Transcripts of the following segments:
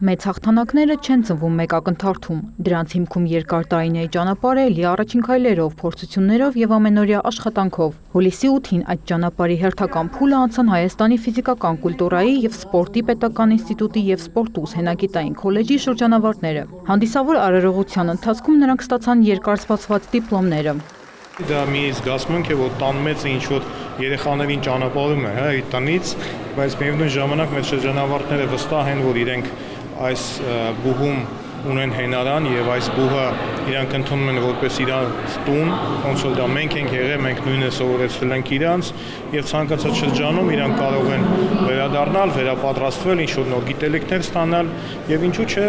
Մեծ հաղթանակները չեն ծնվում մեկ ակնթարթում, դրանց հիմքում երկար տարիների ճանապարհ է լի առաջին քայլերով, փորձություններով եւ ամենօրյա աշխատանքով։ Հուլիսի 8-ին այդ ճանապարհի հերթական փուլը անցան Հայաստանի ֆիզիկական կուլտուրայի եւ սպորտի պետական ինստիտուտի եւ Սպորտուս հենագիտային քոլեջի շրջանավարտները։ Հանդիսավոր արարողության ընթացքում նրանք ստացան երկար սպասված դիպլոմները։ Դա մի զգացմունք է, որ տան մեծ է ինչ-որ երեխաներին ճանապարհում է, իր տնից, բայց միևնույն ժամանակ մեր շրջանավարտները վստահ են, որ իրենք այս բուհում ունեն հենարան եւ այս բուհը իրանք ընդունում են որպես իրանց տուն, ոնց որ դա մենք ենք եղել, մենք նույնը սովորեցրել ենք իրանց եւ ցանկացած շրջանում իրանք կարող են վերադառնալ, վերապատրաստվել, ինչ որ նոր գիտելիքներ ստանալ եւ ինչու՞ չէ,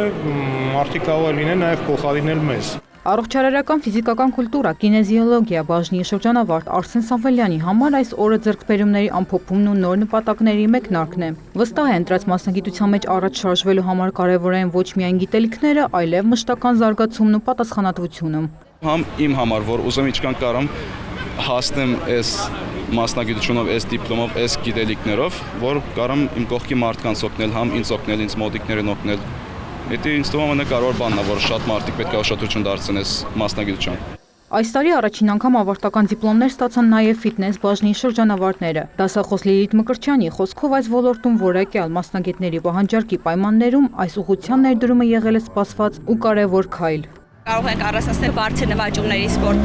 մարդիկ կարող են լինել նաեւ փոխարինել մեզ։ Առողջարարական ֆիզիկական կուլտուրա, կինեզիոլոգիա բաժնի շրջանավարտ Արսեն Սամվելյանի համար այս օրը ձեռքբերումների ամփոփումն ու նոր նպատակների մեկնարկն է։ Վստահ է, ընտրած մասնագիտության մեջ առաջ շարժվելու համար կարևոր են ոչ միայն գիտելիքները, այլև մշտական զարգացումն ու պատասխանատվությունը։ Համ իմ համար, որ ուզում ինչքան կարամ հասնեմ այս մասնագիտությունով, այս դիպլոմով, այս գիտելիքներով, որ կարամ իմ կողքի մարդկանց օգնել, համ ինձ օգնել, ինձ մոտիկներին օգնել։ Դա ինձ թվում է կարևոր բանն է, որ շատ մարդիկ պետք է ուշադրություն դարձնեն այս մասնագիտության։ Այս տարի առաջին անգամ ավարտական դիպլոմներ ստացան նաև ֆիթնես բաժնի շրջանավարտները։ Դասախոս Լիլիթ Մկրտչյանի խոսքով այս ոլորտում որակյալ մասնագետների պահանջարկի պայմաններում այս ուղղության ներդրումը եղել է սպասված ու կարևոր քայլ։ Կարող ենք առանձնացնել բարձր նվաճումների սպորտ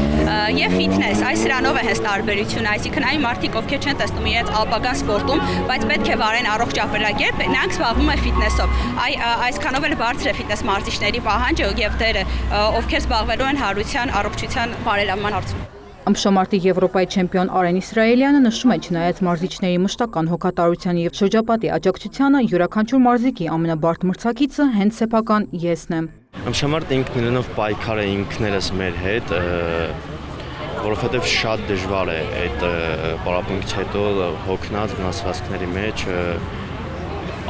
եւ ֆիթնես, այս սրանով է հենց տարբերությունը, այսինքն այն մարդիկ, ովքեր չեն տեսնում իրենց ապագան սպորտում, բայց պետք է վարեն առողջ ապրելակերպ, նրանք զբաղվում են ֆիթնեսով։ Այսքանով էլ բարձր է ֆիթնես մարզիչների պահանջը եւ դերը, ովքեր զբաղվելու են հարության, առողջության բարելավման հարցում։ Ըմբշամարտի Եվրոպայի չեմպիոն Արեն Իսրայելյանը նշում է, չնայած մարզիչների մշտական հոգատարության եւ շրջապատի աջակցությանը, յուրաքանչյուր մարզիկի ամենաբարդ մրցակիցը հենց սեփական եսն է։ Ըմբշամարտ ինքն իրենով պայքար է ինքներս մեր հետ, որովհետև շատ դժվար է այդ պարապմունքից հետո հոգնած վնասվածքների մեջ,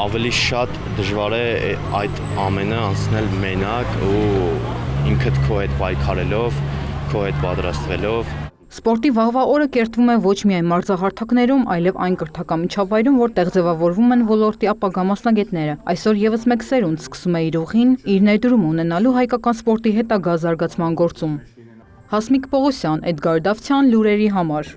ավելի շատ դժվար է այդ ամենը անցնել մենակ ու ինքդ քո հետ պայքարելով, քո հետ պատրաստվելով։ Սպորտի վաղվա օրը կերտվում է ոչ միայն մարզահարթակներում, այլև այն կրթական միջավայրում, որտեղ ձևավորվում են ոլորտի ապագա մասնագետները։ Այսօր եւս մեկ սերունդ սկսում է իր ուղին, իր ներդրումը ունենալու հայկական սպորտի հետագա զարգացման գործում։ Հասմիկ Պողոսյան, Էդգար Դավթյան, լուրերի համար։